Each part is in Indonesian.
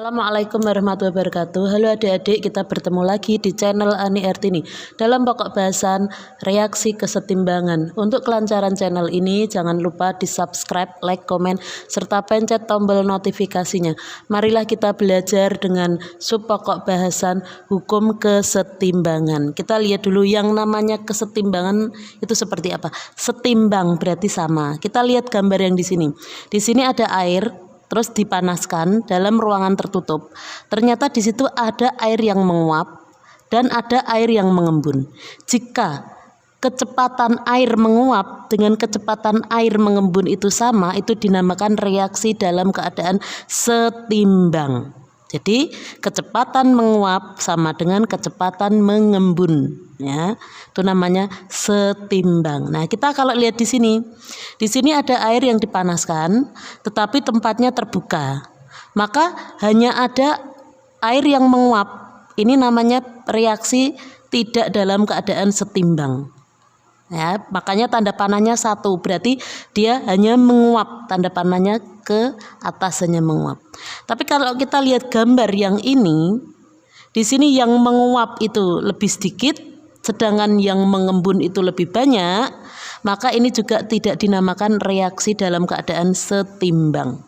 Assalamualaikum warahmatullahi wabarakatuh. Halo adik-adik, kita bertemu lagi di channel Ani Artini dalam pokok bahasan reaksi kesetimbangan. Untuk kelancaran channel ini jangan lupa di subscribe, like, komen, serta pencet tombol notifikasinya. Marilah kita belajar dengan sub pokok bahasan hukum kesetimbangan. Kita lihat dulu yang namanya kesetimbangan itu seperti apa. Setimbang berarti sama. Kita lihat gambar yang di sini. Di sini ada air, terus dipanaskan dalam ruangan tertutup. Ternyata di situ ada air yang menguap dan ada air yang mengembun. Jika kecepatan air menguap dengan kecepatan air mengembun itu sama, itu dinamakan reaksi dalam keadaan setimbang. Jadi kecepatan menguap sama dengan kecepatan mengembun, ya. Itu namanya setimbang. Nah, kita kalau lihat di sini ada air yang dipanaskan, tetapi tempatnya terbuka. Maka hanya ada air yang menguap. Ini namanya reaksi tidak dalam keadaan setimbang. Ya, makanya tanda panahnya 1, berarti dia hanya menguap, tanda panahnya ke atas hanya menguap. Tapi kalau kita lihat gambar yang ini, di sini yang menguap itu lebih sedikit, sedangkan yang mengembun itu lebih banyak, maka ini juga tidak dinamakan reaksi dalam keadaan setimbang.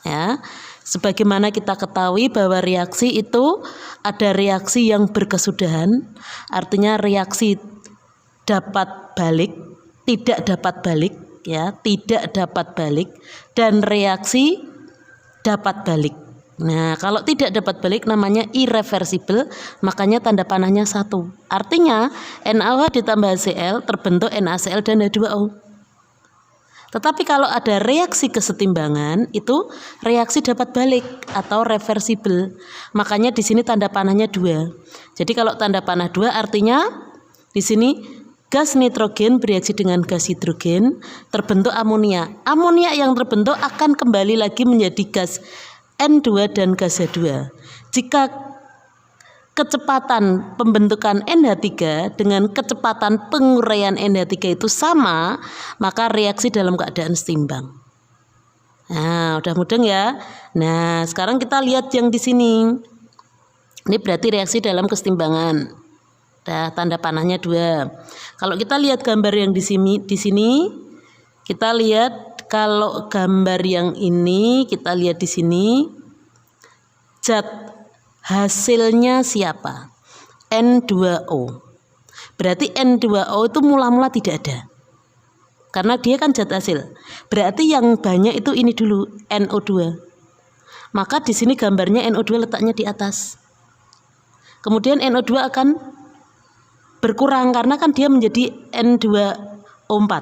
Ya, sebagaimana kita ketahui bahwa reaksi itu ada reaksi yang berkesudahan, artinya reaksi dapat balik, tidak dapat balik, ya, tidak dapat balik, dan reaksi dapat balik. Nah, kalau tidak dapat balik namanya irreversible, makanya tanda panahnya 1. Artinya NaOH ditambah HCl terbentuk NaCl dan H2O. Tetapi kalau ada reaksi kesetimbangan itu reaksi dapat balik atau reversible. Makanya di sini tanda panahnya 2. Jadi kalau tanda panah 2 artinya di sini gas nitrogen bereaksi dengan gas hidrogen terbentuk amonia. Amonia yang terbentuk akan kembali lagi menjadi gas N2 dan gas H2. Jika kecepatan pembentukan NH3 dengan kecepatan penguraian NH3 itu sama, maka reaksi dalam keadaan setimbang. Nah, udah mudeng ya. Nah, sekarang kita lihat yang di sini. Ini berarti reaksi dalam kesetimbangan. Tanda panahnya 2. Kalau kita lihat gambar yang di sini kita lihat kalau gambar yang ini kita lihat di sini zat hasilnya siapa? N2O. Berarti N2O itu mula-mula tidak ada. Karena dia kan zat hasil. Berarti yang banyak itu ini dulu NO2. Maka di sini gambarnya NO2 letaknya di atas. Kemudian NO2 akan berkurang karena kan dia menjadi N2O4.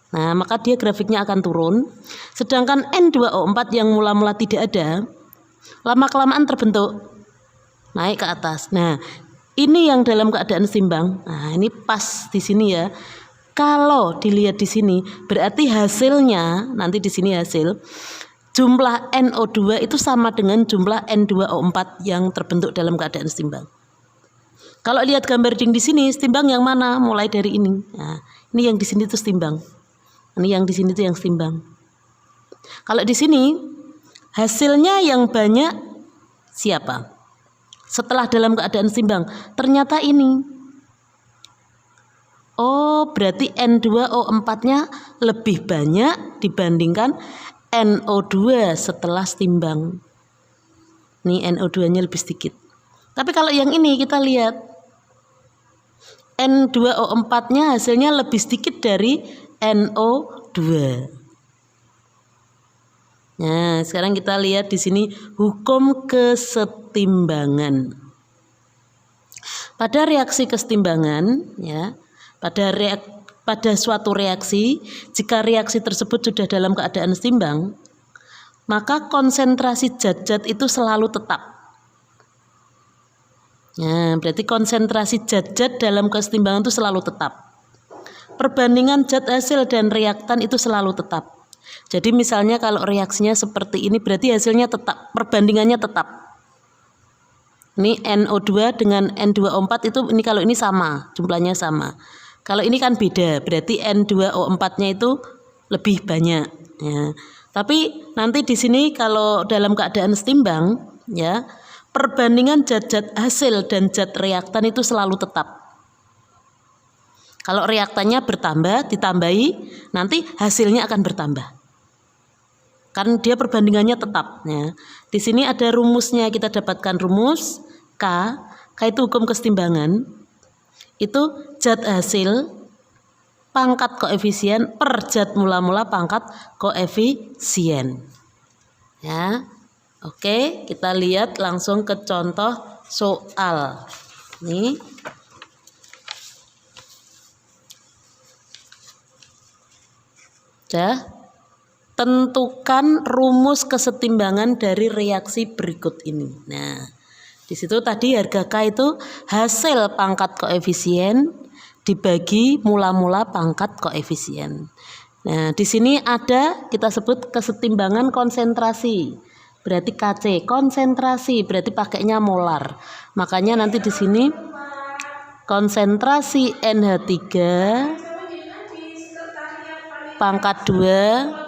Nah, maka dia grafiknya akan turun. Sedangkan N2O4 yang mula-mula tidak ada, lama-kelamaan terbentuk naik ke atas. Nah, ini yang dalam keadaan setimbang. Nah, ini pas di sini ya. Kalau dilihat di sini, berarti hasilnya nanti di sini hasil jumlah NO2 itu sama dengan jumlah N2O4 yang terbentuk dalam keadaan setimbang. Kalau lihat gambar di sini, setimbang yang mana? Mulai dari ini. Nah, ini yang di sini itu setimbang. Ini yang di sini itu yang setimbang. Kalau di sini hasilnya yang banyak siapa? Setelah dalam keadaan setimbang, ternyata ini. Oh, berarti N2O4-nya lebih banyak dibandingkan NO2 setelah setimbang. Ini NO2-nya lebih sedikit. Tapi kalau yang ini kita lihat N2O4-nya hasilnya lebih sedikit dari NO2. Nah, sekarang kita lihat di sini hukum kesetimbangan. Pada reaksi kesetimbangan, ya, pada suatu reaksi, jika reaksi tersebut sudah dalam keadaan setimbang, maka konsentrasi zat-zat itu selalu tetap. Nah, berarti konsentrasi zat-zat dalam kesetimbangan itu selalu tetap. Perbandingan zat hasil dan reaktan itu selalu tetap. Jadi misalnya kalau reaksinya seperti ini berarti hasilnya tetap, perbandingannya tetap. Ini NO2 dengan N2O4 itu ini kalau ini sama, jumlahnya sama. Kalau ini kan beda, berarti N2O4-nya itu lebih banyak. Ya. Tapi nanti di sini kalau dalam keadaan setimbang, ya. Perbandingan zat-zat hasil dan zat reaktan itu selalu tetap. Kalau reaktannya bertambah, ditambahi, nanti hasilnya akan bertambah. Kan dia perbandingannya tetap. Ya. Di sini ada rumusnya, kita dapatkan rumus K. K itu hukum kesetimbangan. Itu zat hasil pangkat koefisien per zat mula-mula pangkat koefisien. Ya. Oke, kita lihat langsung ke contoh soal. Nih. Tentukan rumus kesetimbangan dari reaksi berikut ini. Nah, di situ tadi harga K itu hasil pangkat koefisien dibagi mula-mula pangkat koefisien. Nah, di sini ada kita sebut kesetimbangan konsentrasi. Berarti KC, konsentrasi berarti pakainya molar. Makanya nanti di sini konsentrasi NH3 pangkat 2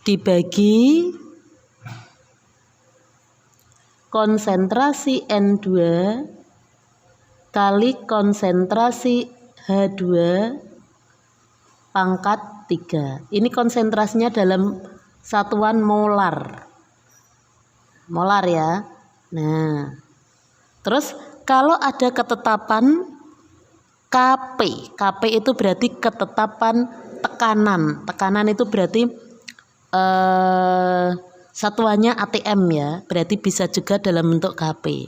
dibagi konsentrasi N2 kali konsentrasi H2 pangkat 3. Ini konsentrasinya dalam satuan molar. Molar ya. Nah, terus kalau ada ketetapan KP. KP itu berarti ketetapan tekanan. Tekanan itu berarti satuannya ATM ya. Berarti bisa juga dalam bentuk KP.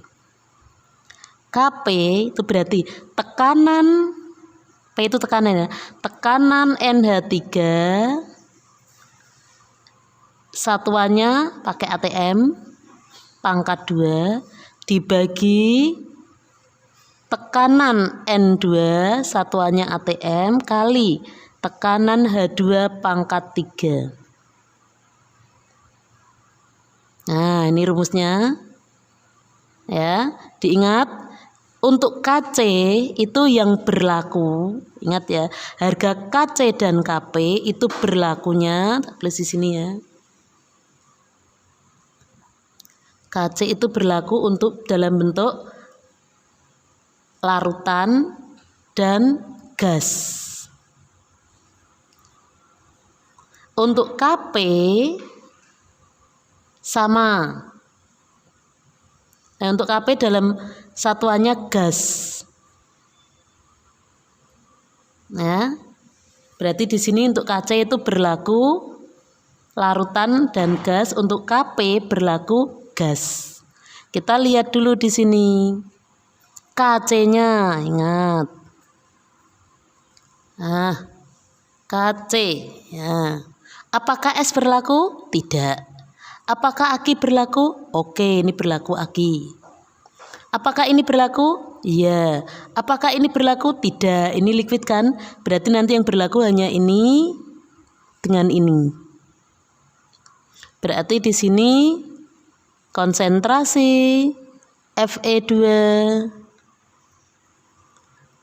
KP itu berarti tekanan, P itu tekanan ya. Tekanan NH3 satuannya pakai ATM pangkat 2 dibagi tekanan N2 satuannya ATM kali tekanan H2 pangkat 3. Nah, ini rumusnya. Ya, diingat untuk KC itu yang berlaku. Ingat ya, harga KC dan KP itu berlakunya tulis di sini ya. KC itu berlaku untuk dalam bentuk larutan dan gas. Untuk KP sama. Nah, untuk KP dalam satuannya gas. Nah, berarti di sini untuk KC itu berlaku larutan dan gas, untuk KP berlaku gas. Kita lihat dulu di sini. KC-nya, ingat. Nah, KC. Ya. Apakah S berlaku? Tidak. Apakah aki berlaku? Oke, ini berlaku aki. Apakah ini berlaku? Iya. Apakah ini berlaku? Tidak. Ini liquid kan? Berarti nanti yang berlaku hanya ini dengan ini. Berarti di sini konsentrasi Fe2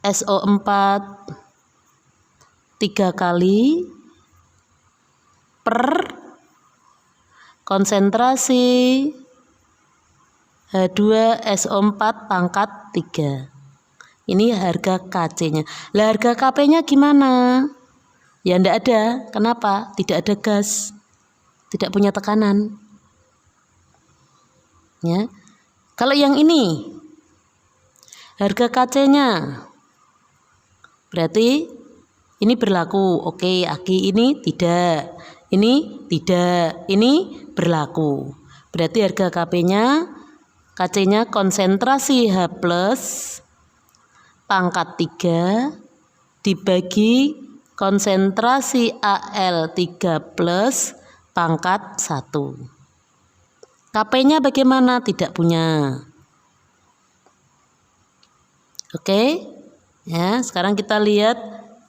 SO4 3 kali per konsentrasi H2SO4 pangkat 3. Ini harga KC-nya. Lah harga KP-nya gimana? Ya enggak ada. Kenapa? Tidak ada gas. Tidak punya tekanan. Ya. Kalau yang ini harga KC-nya berarti ini berlaku. Oke, aki ini tidak. Ini tidak. Ini berlaku. Berarti harga KP-nya KC-nya konsentrasi H+ pangkat 3 dibagi konsentrasi Al3+ pangkat 1. KP-nya bagaimana? Tidak punya. Oke. Ya, sekarang kita lihat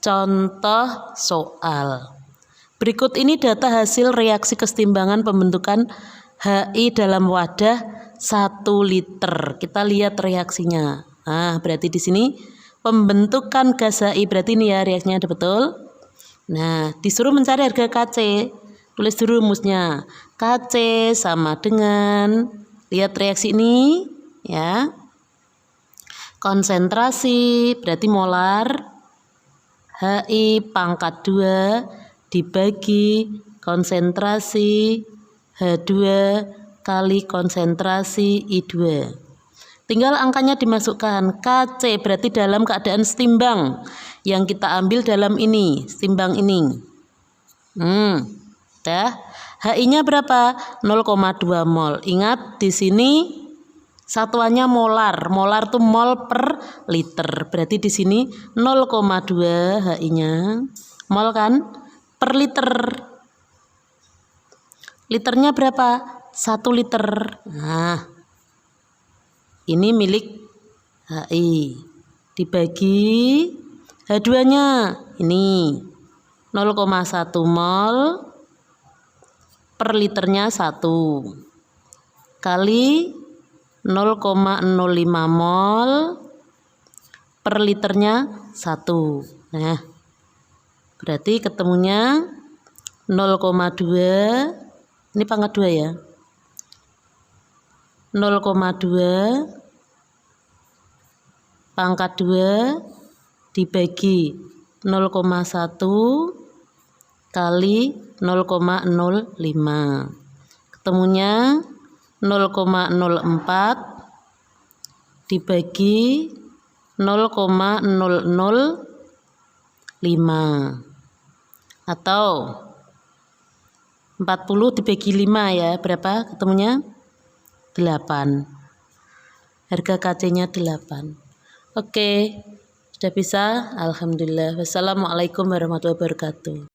contoh soal. Berikut ini data hasil reaksi kesetimbangan pembentukan HI dalam wadah 1 liter. Kita lihat reaksinya. Nah, berarti di sini pembentukan gas HI, berarti ini ya reaksinya ada betul. Nah, disuruh mencari harga KC. Tulis dulu rumusnya. KC sama dengan, lihat reaksi ini ya. Konsentrasi berarti molar HI pangkat 2 dibagi konsentrasi H2 kali konsentrasi I2. Tinggal angkanya dimasukkan. KC berarti dalam keadaan setimbang. Yang kita ambil dalam ini, setimbang ini. Dah. HI-nya berapa? 0,2 mol. Ingat di sini satuannya molar. Molar tuh mol per liter. Berarti di sini 0,2 HI-nya. Mol kan? Per liter. Liternya berapa? 1 liter. Nah, ini milik HI. Dibagi H2-nya. Ini 0,1 mol per liternya 1 kali 0,05 mol per liternya 1. Nah, berarti ketemunya 0,2, ini pangkat 2 ya, 0,2 pangkat 2 dibagi 0,1 kali 0,05. Ketemunya 0,04 dibagi 0,005 atau 40 dibagi 5 ya, berapa ketemunya? 8. Harga KC-nya 8. Oke, sudah bisa? Alhamdulillah. Wassalamualaikum warahmatullahi wabarakatuh.